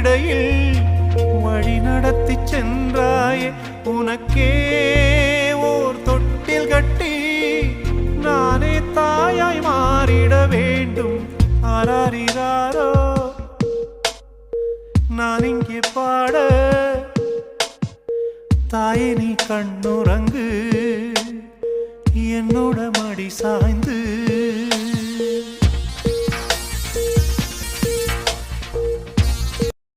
இடையில் வழி நடத்தி சென்றாயே உனக்கே ஓர் தொட்டில் கட்டி நானே தாயாய் மாறிட வேண்டும் ஆராரிராரோ நான் இங்கே பாட தாயே நீ கண்ணுறங்கு என்னோட மடி சாய்ந்து